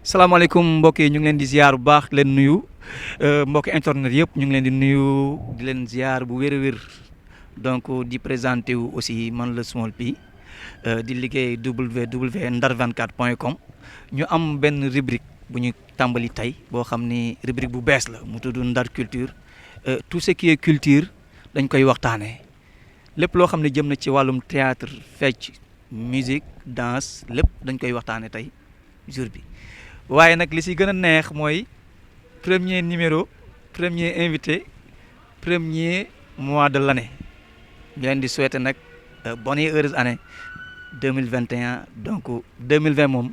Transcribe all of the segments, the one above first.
salaamaaleykum mbokk yi ñu ngi leen di ziar bu baax leen nuyu mbokk internet yëpp ñu ngi leen di nuyu di leen ziar bu wér a wér donc di présenté wu aussi man la Small P di liggéey www.ndar24.com ñu am benn rubrique bu ñu tàmbali tey boo xam ni rubrique bu bees la mu tudd Ndar culture tout ce qui est culture dañ koy waxtaanee lépp loo xam ne jëm na ci wàllum théâtre fecc musique danse lépp dañ koy waxtaanee tey jour bi. waaye nag li si gën a neex mooy premier numéro premier invité premier mois de l'année ñu leen di souhaiter nag bonne et heureuse année 2021 donc 2020 moom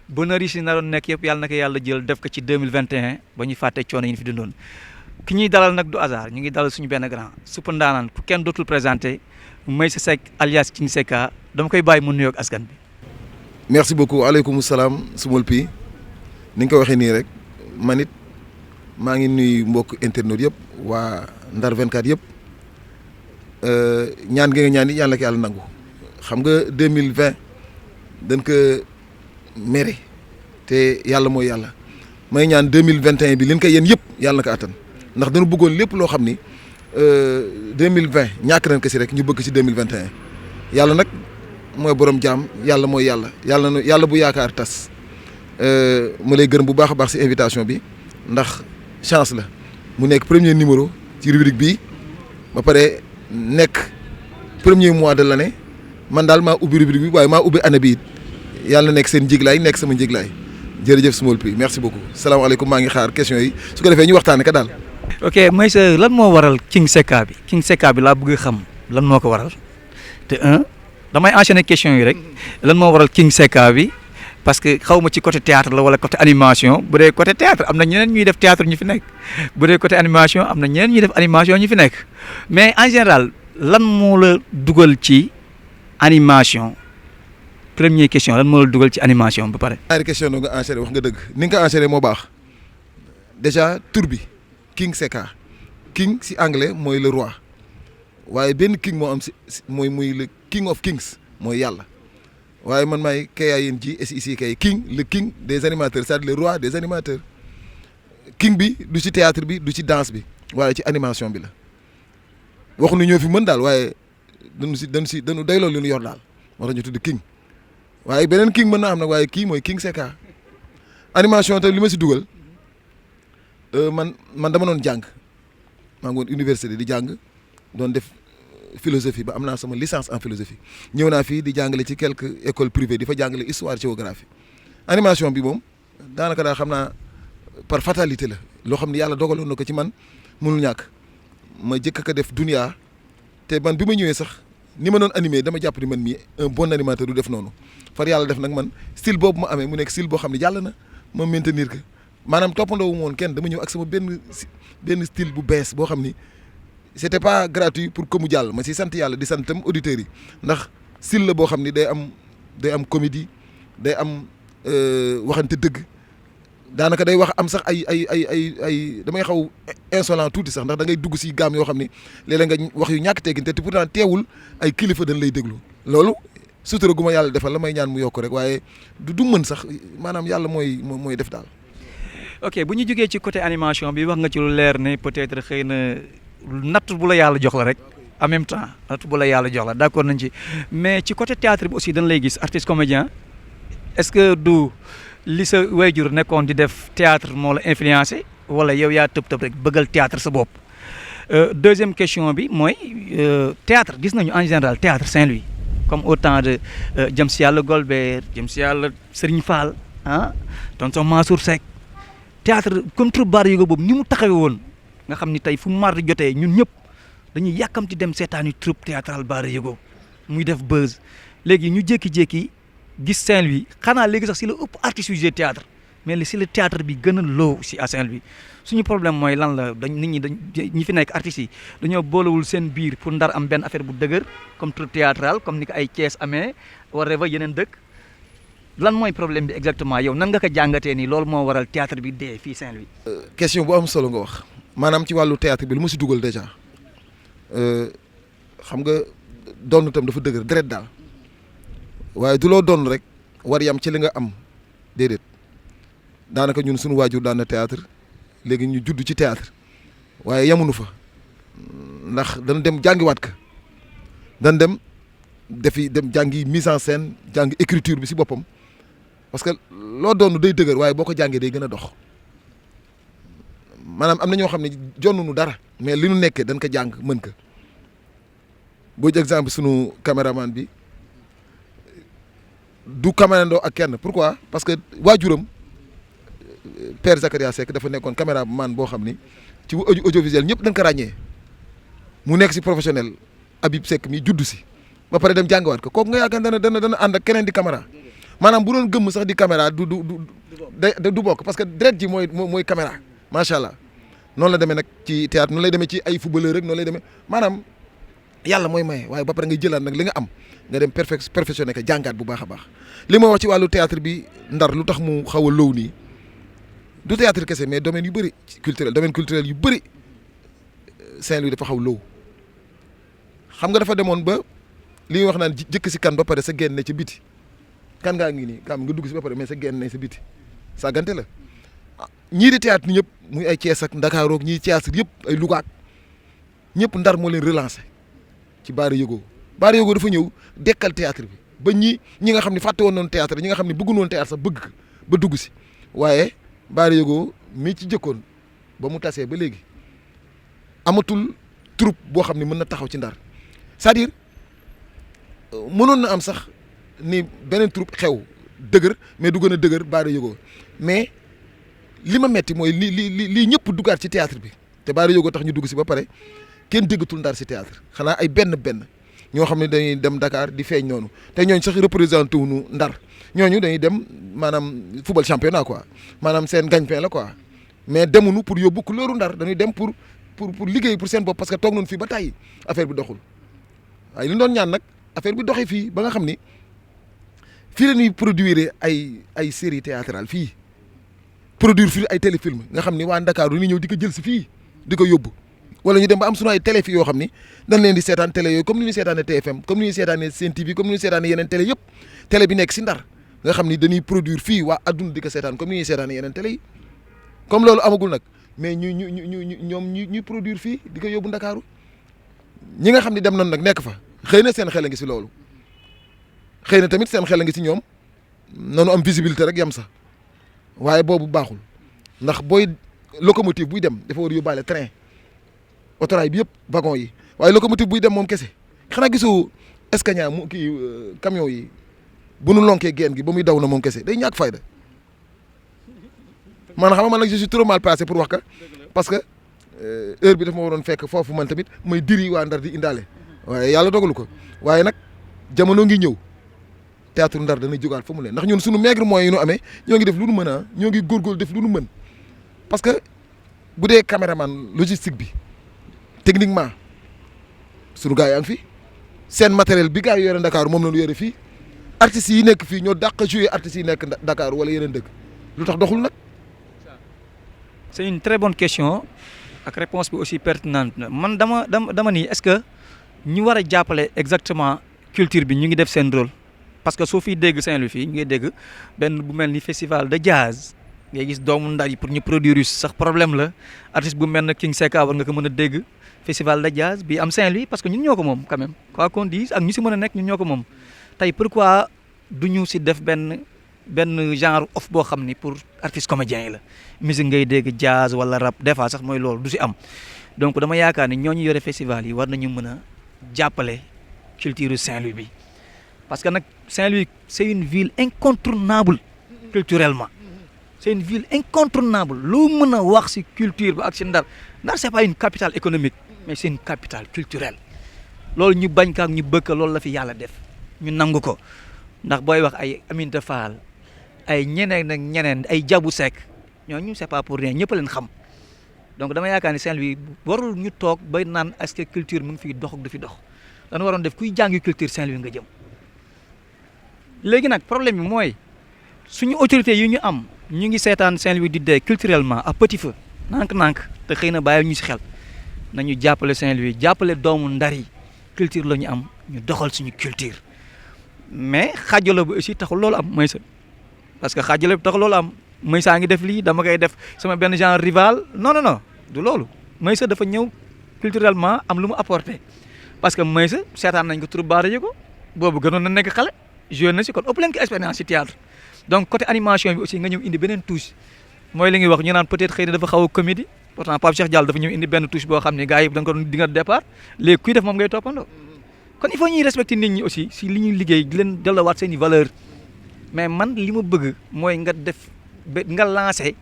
bonheur yi si naroon nekk yëpp yàlla na ko yàlla jël def ko ci 2021 ba ñu fàtte coono yi ñu fi dundoon ki ñuy dalal nag du hasard ñu ngi dalal suñu benn grand super ndaanaan ku kenn dootul présenté Meissa Seck alias King Secka dama koy bàyyi mu nuyoog askan bi. merci beaucoup aleykum salaam Small P ni nga ko waxee nii rek man it maa ngi nuyu mbokk internet yëpp waa Ndar 24 yëpp ñaan gi nga ñaan it yàlla ko yàlla nangu xam nga 2020 dañ ko mere te yàlla mooy yàlla may ñaan 2021 bi leen koy yéen yëpp yàlla na ko attan ndax dañu bëggoon lépp loo xam ni 2020 ñàkk nañ ko si rek ñu bëgg si 2021 yàlla nag mooy borom jaam yàlla mooy yàlla bu yaakaar tas. ma lay gërëm bu baax a baax ci invitation bi ndax chance la mu nekk premier numéro ci rubrique bi ba pare nekk premier mois de l'année man daal maa ubbi rubrique bi waaye maa ubbi année bi it yàlla nekk seen njiglaay nekk sama njiglaay jërëjëf Small P merci beaucoup salaamaaleykum maa ngi xaar question yi su ko defee ñu waxtaanee ka daal. ok Meissa lan moo waral King Secka bi laa bëgg xam lan moo ko waral te damay enchaîner question yi rek lan moo waral King Secka bi. parce que xaw ma ci côté théâtre la wala côté animation bu dee côté théâtre am na ñeneen ñuy def théâtre ñu fi nekk bu dee côté animation am na ñeneen ñuy def animation ñu fi nekk mais en général lan moo la dugal ci animation première question lan moo la dugal ci animation ba pare. ñaari question nga enchaîné wax nga dëgg ni nga ko enchaîné moo baax déjà tur bi King Secka king si anglais mooy le roi waaye benn king moo am si muy le king of kings mooy yàlla. waaye man maay KING king le king des animateurs c'est-à-dire le roi des animateurs king bi du ci théâtre bi du ci danse bi waaye ci animation bi la waxuñu ñoo fi mën daal waaye dañu dayloo lu ñu yor daal moo tax ñu tudd king waaye beneen king mën naa am nag waaye kii mooy King Secka animation te li ma si dugal man dama doon jàng maa ngi woon université di jàng doon def philosophie ba am naa sama licence en philosophie ñëw naa fii di jàngale ci quelques écoles privées di fa jàngale histoire géographie animation bi moom daanaka daal xam naa par fatalité la loo xam ne yàlla dogaloon na ko ci man mënul ñàkk ma jëkk ko def dunia te man bi ma ñëwee sax ni ma doon animé dama jàpp ni man mii un bon animateur du def noonu far yàlla def nag man style boobu ma amee mu nekk style boo xam ne jàll na ma maintenir que maanaam toppandoo wu ma woon kenn dama ñëw ak sama benn style bu bees boo xam ni c'était pas gratuit pour que mu jàll ma si sant yàlla di sant tam auditeurs yi ndax style la boo xam ni day am comédie day am waxante dëgg daanaka day wax am sax ay damay xaw insolent tuuti sax ndax da ngay dugg si gaam yoo xam ni léeg-léeg nga wax yu ñàkk teggin te pourtant teewul ay kilifa dañ lay déglu loolu sutura gu ma yàlla defal la may ñaan mu yokk rek waaye du mën sax maanaam yàlla mooy def daal. ok bu ñu jógee ci côté animation bi wax nga ci lu leer ne peut-être xëy na. natt bu la yàlla jox la rek en même temps natt bu la yàlla jox la d'accord nañ ci mais ci côté théâtre bi aussi dañ lay gis artiste comédien est-ce que du li sa waajur nekkoon di def théâtre moo la influencé wala yow yaa tëb rek bëggal théâtre sa bopp. deuxième question bi mooy théâtre gis nañu en général théâtre Saint-Louis comme au temps de jëm si yàlla Golbert jëm si yàlla Serigne Fall tonton Mansour Seck théâtre comme troupe Bara Yigo boobu ni mu taxawee woon. nga xam ni tey fu mardi jotee ñun ñëpp dañuy yàkkamti dem seetaani troupe théâtrale Bara Yigo muy def buzz léegi ñu jékki-jékki gis Saint-Louis xanaa léegi sax si la ëpp artistes yu joué théâtre mais si le théâtre bi gën a loo si à Saint-Louis suñu problème mooy lan la ñi fi nekk artistes yi dañoo boolewul seen biir pour Ndar am benn affaire bu dëgër comme troupe théâtrale comme ni ko ay Thiès amee wala yeneen dëkk lan mooy problème bi exactement yow nan nga ko jàngatee ni loolu moo waral théâtre bi dee fii Saint-Louis. question bu am solo nga wax. maanaam ci wàllu théâtre bi lu ma si dugal déjà xam nga doon tam dafa dëgër deret daal waaye du loo doon rek war yam ci li nga am déedéet daanaka ñun suñu waajur daan na théâtre léegi ñu judd ci théâtre waaye yamunu fa ndax dañ dem jàngiwaat ka dañ dem dem jàngi mise en scène jàngi écriture bi si boppam parce que loo doon day dëgër waaye boo ko jàngee day gën a dox maanaam am na ñoo xam ne jonnuñu dara mais li nu nekkee dañ ko jàng mën ko boo jël exemple sunu caméraman bi du caméraman ak kenn pourquoi parce que waajuram Père Zakaria Seck dafa nekkoon caméraman boo xam ni ci audiovisuel ñëpp dañ ko ràññee mu nekk si professionnel Habib Seck mi juddu si ba pare dem jàngiwaat ko kooku nga yaakaar dana ànd ak keneen di caméra maanaam bu doon gëmm sax di caméra du bokk parce que deret ji mooy caméra macha allah noonu la demee nag ci théâtre noonu lay demee ci ay footballeur rek noonu lay demee maanaam yàlla mooy maye waaye ba pare ngay jëlaat nag li nga am nga dem perfectionné ko jàngaat bu baax a baax li ma wax ci wàllu théâtre bi Ndar lu tax mu xaw a low nii du théâtre kese mais domaine yu bëri domaine culturel yu bëri Saint-Louis dafa xaw low xam nga dafa demoon ba li ñuy wax naan jëkk si kan ba pare sa génn ne ci biti kan ngaa ngi nii kam nga dugg si ba pare mais sa génn ne sa biti sàggante la ñii di théâtre ni ñëpp muy ay Thiès ak Ndakaaru ak ñii Thiès yëpp ay Louga ak ñëpp Ndar moo leen relancé ci Baara Yëgoo dafa ñëw dekkal théâtre bi ba ñi nga xam ne fàtte woon noonu théâtre ñi nga xam ne bëggu noonu théâtre sax bëgg ba dugg si waaye Baara Yëgoo mii ci jëkkoon ba mu tasee ba léegi amatul troupe boo xam ne mën na taxaw ci Ndar c'est-à-dire mënoon na am sax ni beneen troupe xew dëgër mais du gën a dëgër Baara Yëgoo mais li ma metti mooy lii ñëpp duggaat ci théâtre bi te Baara Yëgoo tax ñu dugg si ba pare kenn déggatul Ndar si théâtre xanaa ay benn ñoo xam ne dañuy dem Dakar di feeñ noonu te ñooñu sax représenté wuñu Ndar ñooñu dañuy dem maanaam football championnat quoi maanaam seen gagne-pain la quoi mais demuñu pour yóbbu couleuru Ndar dañuy dem pour liggéey pour seen bopp parce que toog nañu fii ba tàyyi affaire bi doxul waaye li ñu doon ñaan nag affaire bi doxee fii ba nga xam ni fii la ñuy produire ay série théâtrale fii produire fii ay téléfilm nga xam ni waa Dakar dañuy ñëw di ko jël si fii di ko yóbbu wala ñu dem ba am sunu ay télé fii yoo xam ni dañ leen di seetaan télé yooyu comme ni ñuy seetaanee TFM comme ni ñuy seetaanee Sen TV comme ni ñuy seetaanee yeneen télé yëpp télé bi nekk si Ndar nga xam ni dañuy produire fii waa adduna di ko seetaan comme ni ñuy seetaanee yeneen télé yi comme loolu amagul nag mais ñuy produire fii di ko yóbbu Ndakaaru ñi nga xam ni dem nañ nag nekk fa xëy na seen xel a ngi si loolu xëy na tamit seen xel a ngi si ñoom nanu am visibilité rek yam sax waaye boobu baaxul ndax booy locomotive buy dem dafa war a yóbbaale train autorail bi yëpp wagon yi waaye locomotive buy dem moom kese xanaa gisoo Scania mu kii camion yi bu nu lonkee geen gi ba muy daw na moom kese day ñàkk fayda man xam nga man nag je suis trop mal placé pour wax ka parce que heure bi daf ma waroon fekk foofu man tamit may diri waa Ndar di indaale waaye yàlla dogalu ko waaye nag jamono ngi ñëw théâtre Ndar dana jógaat fa mu leen ndax ñun suñu maigre moyens yi ñu amee ñoo ngi def lu nu mën a ñoo ngi góorgóorlu def lu nu mën parce que bu dee caméraman logistique bi techniquement suñu gars yaa ngi fi seen matériel bi gars yi yore Dakar moom la ñu yore fii artistes yi nekk fii ñoo dàq jouer artistes yi nekk Dakar wala yeneen dëkk lu tax doxul nag. C'est une très bonne question ak réponse bi aussi pertinente man dama ni est-ce que ñu war a jàppale exactement culture bi ñu ngi def seen rôle parce que soo fiy dégg Saint-Louis fii ñu ngi dégg benn bu mel ni festival de jazz ngay gis doomu Ndar yi pour ñu produire sax problème la artiste bu mel ne King Seka war nga ko mën a dégg festival de jazz bi am Saint-Louis parce que ñun ñoo ko moom quand même quoi qu'on dise ak ñu si mën a nekk ñun ñoo ko moom tey pourquoi du ñu si def benn genre off boo xam ni pour artistes comédiens yi la musique ngay dégg jazz wala rap des fois sax mooy loolu du si am donc dama yaakaar ni ñooñu yore festival yi war nañu mën a jàppale culture Saint-Louis bi parce que nag Saint-Louis c'est une ville incontournable culturellement c'est une ville incontournable loo mën a wax ci culture ba ak ci Ndar c'est pas une capitale économique mais c'est une capitale culturelle loolu ñu bañ ka ak ñu bëgg loolu la fi yàlla def ñu nangu ko ndax booy wax ay Aminata Fall ay ñeneen ak ñeneen ay Jabu Seck ñooñu c'est pas pour rien ñëpp leen xam donc dama yaakaar ni Saint-Louis warul ñu toog bay naan est-ce que culture mu ngi fiy dox ak du fi dox dañu waroon def kuy jàngi culture Saint-Louis nga jëm léegi nag problème bi mooy suñu autorités yi ñu am ñu ngi seetaan Saint-Louis di dee culturellement à petit feu nànk-nànk te xëy na bàyyi ñu ci xel nañu jàppale Saint-Louis jàppale doomu Ndar yi culture la ñu am ñu doxal suñu culture mais xaajalo bi aussi taxul loolu am mooy sa parce que xaajalo bi taxul loolu am Meissa ngi def lii dama koy def sama benn genre rival non non non du loolu Meissa dafa ñëw culturellement am lu mu apporté parce que Meissa seetaan nañ ko troupe Bara Diogo boobu gënoon na nekk xale joué na si kon ëpp leen ko expérience si théâtre donc côté animation bi aussi nga ñëw indi beneen touche mooy li ñuy wax ñu naan peut-être xëy na dafa xaw a comédie pourtant Pape Cheikh Diallo dafa ñëw indi benn touche boo xam ne gars yi da nga ko di nga départ léegi kuy def moom ngay toppandoo kon il faut ñuy respecter nit ñi aussi si li ñuy liggéey di leen delluwaat seen i valeur mais man li ma bëgg mooy nga def nga lancé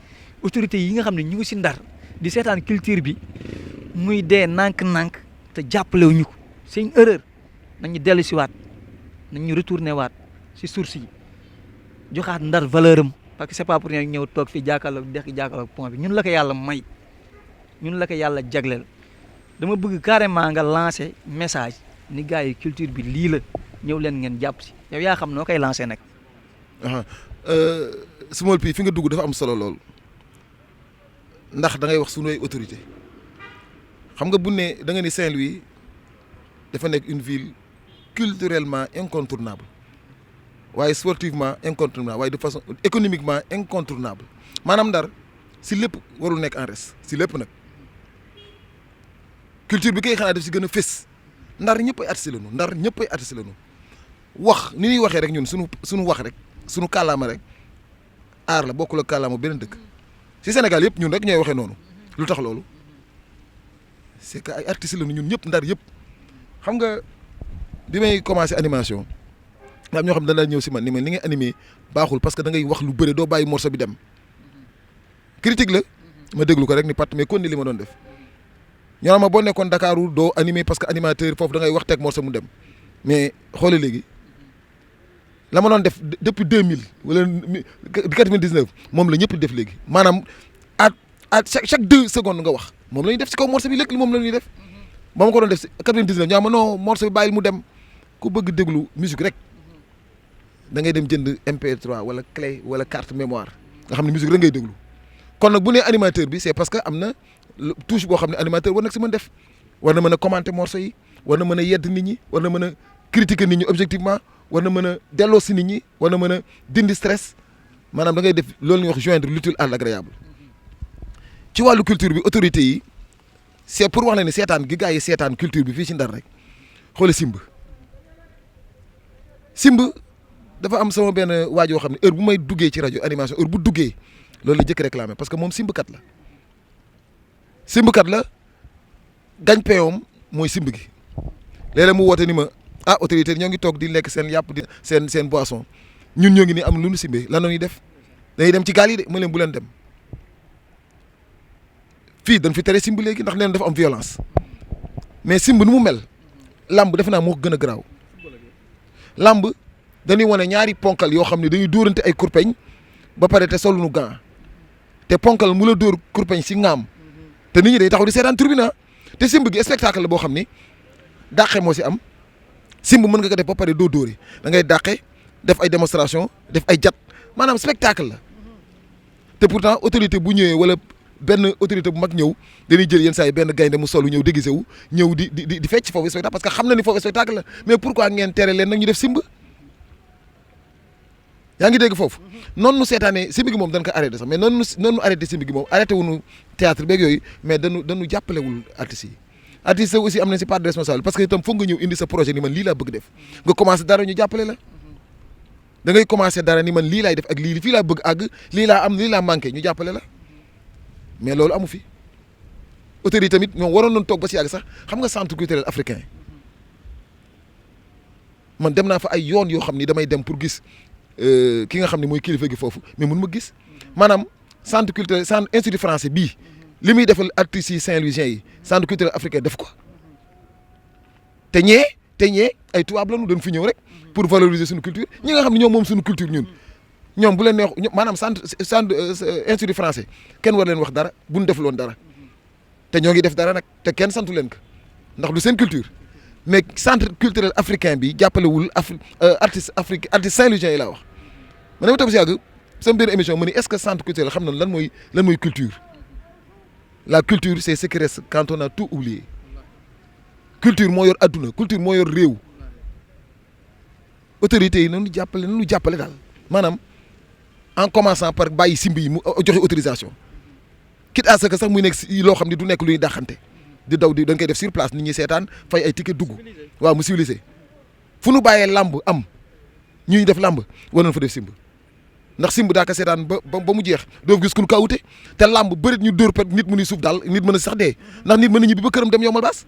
autorités yi nga xam ne ñu ngi si Ndar di seetaan culture bi muy dee nànk-nànk te jàppalewuñu ko c'est une erreur nañu dellu si waat nañu retourné waat si source yi joxaat Ndar valeur am parce que c'est pas pour ñu ñëw toog fii jàkkaarloog dex gi jàkkaarloog point bi ñun la ko yàlla may ñun la ko yàlla jagleel dama bëgg carrément nga lancé message ni gars yi culture bi lii la ñëw leen ngeen jàpp si yow yaa xam noo koy lancé nag. Small P fi nga dugg dafa am solo lool ndax da ngay wax sunu ay autorité xam nga bu ne da nga ni Saint-Louis dafa nekk une ville culturellement incontournable waaye sportivement incontournable waaye de façon économiquement incontournable maanaam Ndar si lépp warul nekk en reste si lépp nag culture bi kay xanaa def si gën a fés Ndar ñëpp ay artiste lañu Ndar ñëpp ay artiste lañu wax ni ñuy waxee rek ñun sunu wax rek sunu kàllaama rek aar la bokkul ak kàllaama beneen dëkk si Sénégal yëpp ñun rek ñooy waxee noonu lu tax loolu c'est que ay artistes lañu ñun ñëpp Ndar yëpp xam nga bi may commencé animation am ñoo xam ne dana ñëw si man ni ma ni ngay animé baaxul parce que da ngay wax lu bëre doo bàyyi morceau bi dem critique la ma déglu ko rek ni pat mais kon ni li ma doon def ñoo xam ma boo nekkoon Dakaru doo animé parce que animateur foofu da ngay wax teg morceau mu dem mais xoole léegi la ma doon def depuis 2000 wala 99 moom la ñëpp def léegi maanaam à chaque 2 secondes nga wax moom la ñuy def si kaw morceau bi léegi moom la ñuy def ba ma ko doon def si 99 ñoo ma non morceau bi bàyyil mu dem ku bëgg déglu musique rek da ngay dem jënd MP3 wala clé wala carte mémoire nga xam ne musique rek ngay déglu kon nag bu nee animateur bi c'est parce que am na touche boo xam ne animateur war nag si mën def war na mën a commenter morceau yi war na mën a yedd nit ñi war na mën a critiquer nit ñi objectivement war na mën a delloo si nit ñi war na mën a dindi stress maanaam da ngay def loolu ñuy wax joindre l'utile à l'agréable ci wàllu culture bi autorités yi c'est pour wax la ne seetaan gi gars yi seetaan culture bi fii ci Ndar rek xoole simb dafa am sama benn waaj yoo xam ne heure bu may duggee ci rajo animation heure bu duggee loolu la jëkk réclamé parce que moom simbkat la gagne-pain mooy simb gi léeg-léeg mu woote ni ma autorité ñoo ngi toog di lekk seen yàpp di seen boisson ñun ñoo ngi ni am lu ñu simbee lan la ñuy def dañuy dem ci gaal yi de ma leen bu leen dem fii dañ fi tere simb léegi ndax leen dafa am violence mais simb nu mu mel lamb defe naa moo ko gën a garaaw lamb dañuy wane ñaari ponkal yoo xam ne dañuy dóorante ay kurpeñ ba pare te soluñu gant te ponkal mu la dóor kurpeñ si ngaam te nit ñi day taxaw di seetaan tribunal te simb gi spectacle la boo xam ni dàqe moo si am simb mën nga ko def ba pare doo dóore da ngay dàqe def ay démonstration def ay jat maanaam spectacle la te pourtant autorité bu ñëwee wala benn autorité bu mag ñëw dañuy jël yenn saa yi benn gaynde mu solu ñëw déguisé wu ñëw di fecc foofu spectacle parce que xam na ni foofu spectacle la mais pourquoi ngeen tere leen nag ñu def simb yaa ngi dégg foofu noonu nu seetaanee simb gi moom dañ ko arrêté sax mais noonu nu arrêté simb gi moom arrêté wuñu théâtre beeg yooyu mais dañu jàppalewul artistes yi artistes yi aussi am nañ si part de responsable parce que itam foog nga ñëw indi sa projet ni man lii laa bëgg def nga commencé dara ñu jàppale la da ngay commencé dara ni man lii laay def ak lii fii laa bëgg àgg lii laa am lii laa manqué ñu jàppale la mais loolu amu fi autorité tamit ñoom waroon nañu toog ba si yàgg sax xam nga centre culturel africain man dem naa fa ay yoon yoo xam ni damay dem pour gis ki nga xam ne mooy kilifa gi foofu mais mun ma gis maanaam centre culturel centre institut français bii li muy defal artistes yi Saint-Louisiens yi centre culturel africain def ko te ñee ay tubaab lañu dañ fi ñëw rek pour valoriser suñu culture ñi nga xam ne ñoom moom suñu culture ñoom bu leen neex maanaam centre institut français kenn war leen wax dara bu ñu def loon dara te ñoo ngi def dara nag te kenn santu leen ko ndax du seen culture mais centre culturel africain bi jàppalewul artiste Saint-Louisiens yi laa wax ma dama toog si yàgg sama benn émission ma ni est-ce que centre culturel xam na lan mooy culture la culture c'est ce qui reste quand on a tout oublié culture moo yor adduna culture moo yor réew autorités yi nañu jàppale daal maanaam en commençant par bàyyi simb yi mu joxe autorisation quitte à ce que sax muy nekk loo xam ne du nekk luy daxante di daw di dañ koy def sur place nit ñi seetaan fay ay ticket dugg waaw mu civilisé fu nu bàyyee làmb am ñuy def làmb war nañ fa def simb ndax simb daa ko seetaan ba mu jeex doo gis ku ñu kawute te làmb bërit ñu dóor pet nit mu ni suuf daal nit mën a sax dee ndax nit mën a ñibbi ba këram dem yombal baas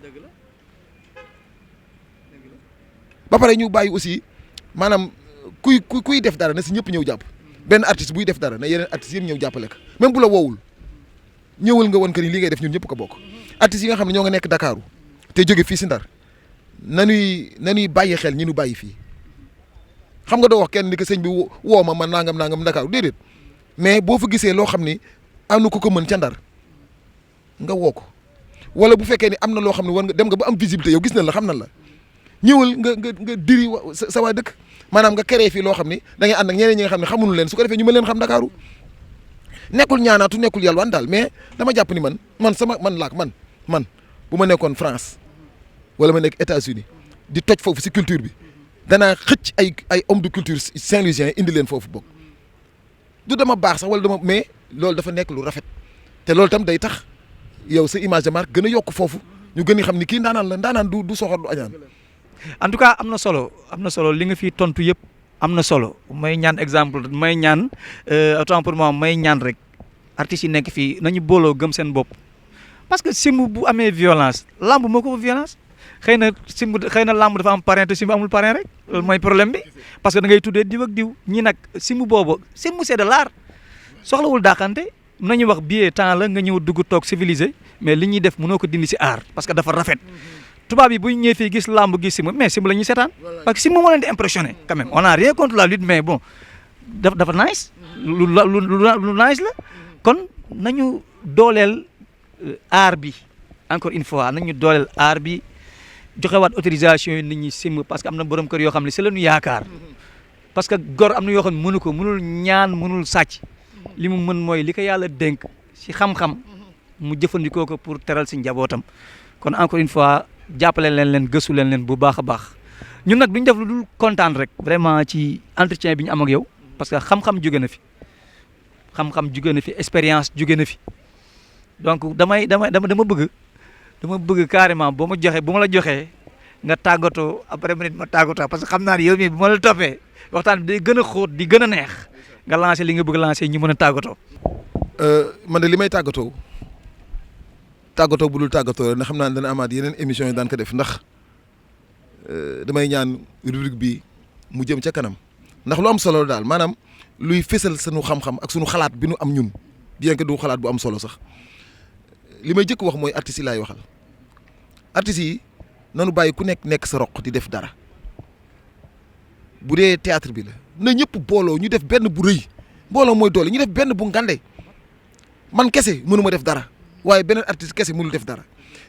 ba pare ñu bàyyi aussi maanaam kuy def dara na si ñëpp ñëw jàpp benn artiste buy def dara na yeneen artistes yëpp ñëw jàppale ko même bu la woowul ñëwal nga won que ni li ngay def ñun ñëpp ko bokk artistes yi nga xam ne ñoo nga nekk Dakaaru te jóge fii si Ndar nañuy bàyyi xel ñi ñu bàyyi fii xam nga doo wax kenn ni que sëñ bi woo ma nangam Dakaaru déedéet mais boo fa gisee loo xam ni am na ko mën ca Ndar nga woo ko wala bu fekkee ni am na loo xam ne war nga dem nga ba am visibilité yow gis nañ la xam nañ la ñëwal nga diri sa waa dëkk maanaam nga créé fii loo xam ni da ngay ànd ak ñeneen ñi nga xam ne xamuñu leen su ko defee ñu mën leen xam Dakaaru nekkul ñaanaatu nekkul yalwaan daal mais dama jàpp ni man bu ma nekkoon France wala ma nekk États-Unis di toj foofu si culture bi danaa xëcc ay homme de culture saint-louisien indi leen foofu bokk du dama baax sax wala dama mais loolu dafa nekk lu rafet te loolu tam day tax yow sa image de marque gën a yokk foofu ñu gën a xam ni kii ndaanaan du soxor du añaan. en tout cas am na solo li nga fi tontu yëpp am na solo may ñaan exemple may ñaan autant pour moi may ñaan rek artistes yi nekk fii nañu booloo gëm seen bopp parce que simb bu amee violence lamb moo ko violence xëy na lamb dafa am parrain te simb amul parrain rek loolu mooy problème bi parce que da ngay tuddee diw ak diw ñi nag simb boobu simb c'est de l'art soxlawul dàqante nañu wax billet temps la nga ñëw dugg toog civilisé mais li ñuy def mënoo ko dindi si art parce que dafa rafet tubaab yi bu ñu ñëwee fii gis lamb gis simb mais simb la ñuy seetaan parce que simb moo leen di impressionné quand même on a rien contre la lutte mais bon dafa nice lu nice la kon nañu dooleel art bi encore une fois nañu dooleel art bi joxewaat autorisation yi nit ñi simb parce que am na borom kër yoo xam ne si la ñu yaakaar parce que gor am na yoo xam ne mënul ñaan mënul sàcc li mu mën mooy li ko yàlla dénk si xam-xam mu jëfandikoo ko pour teral si njabootam kon encore une fois jàppale leen gëstu leen bu baax a baax ñun nag duñ def lu dul kontaan rek vraiment ci entretien bi ñu am ak yow parce que xam-xam jóge na fi expérience jóge na fi donc dama bëgg carrément bu ma la joxee nga tàggatoo après minute ma tàggatoo parce que xam naa ne yow mii bu ma la toppee waxtaan bi day gën a xóot di gën a neex nga lancé li nga bëgg lancé ñu mën a tàggatoo. man de li may tàggatoo bu dul tàggatoo na xam naa ne dana amaat yeneen émissions yi daan ko def ndax damay ñaan rubrique bi mu jëm ca kanam ndax lu am solo daal maanaam luy fésal sunu xam-xam ak sunu xalaat bi nu am ñun bien que du xalaat bu am solo sax li may jëkk wax mooy artistes yi laay waxal artistes yi nanu bàyyi ku nekk sa roq di def dara bu dee théâtre bi la na ñëpp booloo ñu def benn bu rëy booloo mooy doole ñu def benn bu ngande man kese mënuma def dara waaye beneen artiste kese mënul def dara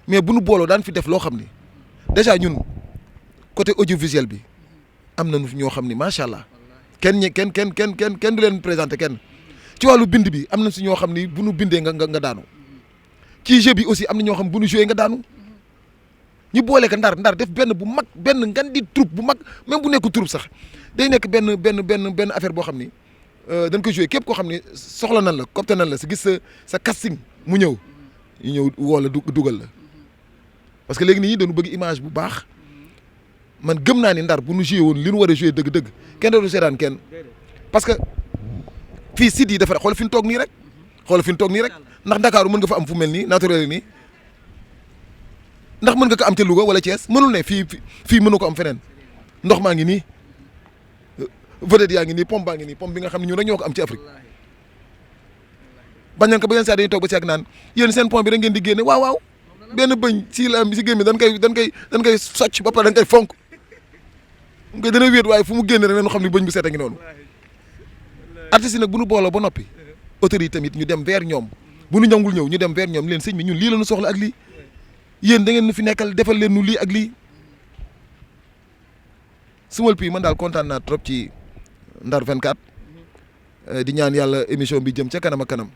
mais bu nu booloo daan fi def loo xam ni déjà ñun côté audiovisuel bi am nañu ñoo xam ni macha allah kenn du leen présenté kenn ci wàllu bind bi am na si ñoo xam ni bu nu bindee nga daanu ci jeu bi aussi am na ñoo xam bu nu joué nga daanu ñu boole ko ndar def benn bu mag benn ngan di troupe bu mag même bu nekk troupe sax day nekk benn affaire boo xam ni dañ koy joué képp koo xam ni soxla nan la copte nan la sa gis sa casting mu ñëw ñu ñëw woo la dugal la parce que léegi nit ñi dañu bëgg image bu baax man gëm naa ni ndar bu nu joué woon li nu war a joué dëgg-dëgg kenn dootu seetaan kenn parce que fii site yi dafa xool fi ñu toog nii rek ndax Ndakaaru mën nga fa am fu mel nii naturel nii ndax mën nga ko am ca Louga wala Thiès mënul ne fii mënu ko am feneen ndox maa ngi nii vedette yaa ngi nii pompe baa ngi nii pompe bi nga xam ne ñun rek ñoo ko am ci Afrique bañ nañ ko ba yenn saa dañuy toog ba si ak naan yéen seen pompe bi rek ngeen di génne waaw benn bëñ si la am si gémmi dañ koy socc ba pare dañ koy fonk nga dana wéet waaye fu mu génne rek nañu xam ne bëñ bu set a ngi noonu artistes yi nag bu nu booloo ba noppi autorités yi tamit ñu dem vers ñoom bu nu ñangul ñëw ñu dem vers ñoom leen sëñ bi ñun lii la ñu soxla ak lii yéen da ngeen nu fi nekkal defal leen nu lii ak lii Small P man daal kontaan naa trop ci Ndar 24 di ñaan yàlla émission bi jëm ca kanam ak kanam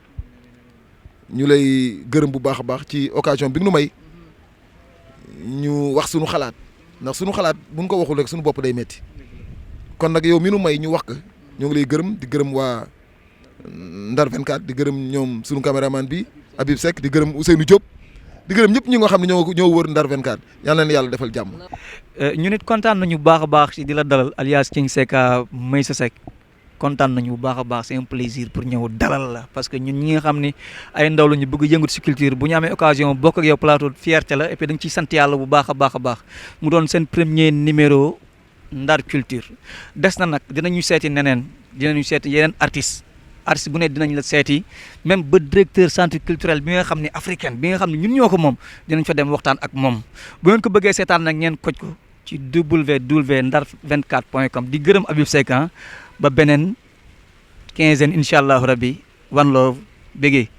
ñu lay gërëm bu baax a baax ci occasion bi nu may ñu wax suñu xalaat ndax suñu xalaat buñ ko waxul rek suñu bopp day metti kon nag yow mi nu may ñu wax ko ñoo ngi lay gërëm di gërëm waa Ndar 24 di gërëm ñoom sunu caméraman bi Habib Seck di gërëm Ousseynou Diop di gërëm ñëpp ñi nga xam ne ñoo wër Ndar 24 yal na leen yàlla defal jàmm. ñu nit kontaan nañu bu baax a baax ci di la dalal alias King Seck Meissa Seck kontaan nañu bu baax a baax c'est un plaisir pour ñëw dalal la parce que ñun ñi nga xam ni ay ndaw la ñu bëgg yëngut ci culture bu ñu amee occasion bokk ak yow plateau fierté la et puis da nga ciy sant yàlla bu baax a baax a baax mu doon seen premier numéro Ndar culture des na nag dinañu seeti neneen dinañu seeti yeneen artiste bu ne dinañ la seeti même ba directeur centre culturel bi nga xam ne africaine bi nga xam ne ñun ñoo ko moom dinañ fa dem waxtaan ak moom bu ngeen ko bëggee seetaan nag ngeen koj ko ci www.ndar24.com di gërëm Habib Seck ba beneen quinzaine incha allahu rabbi one love bégee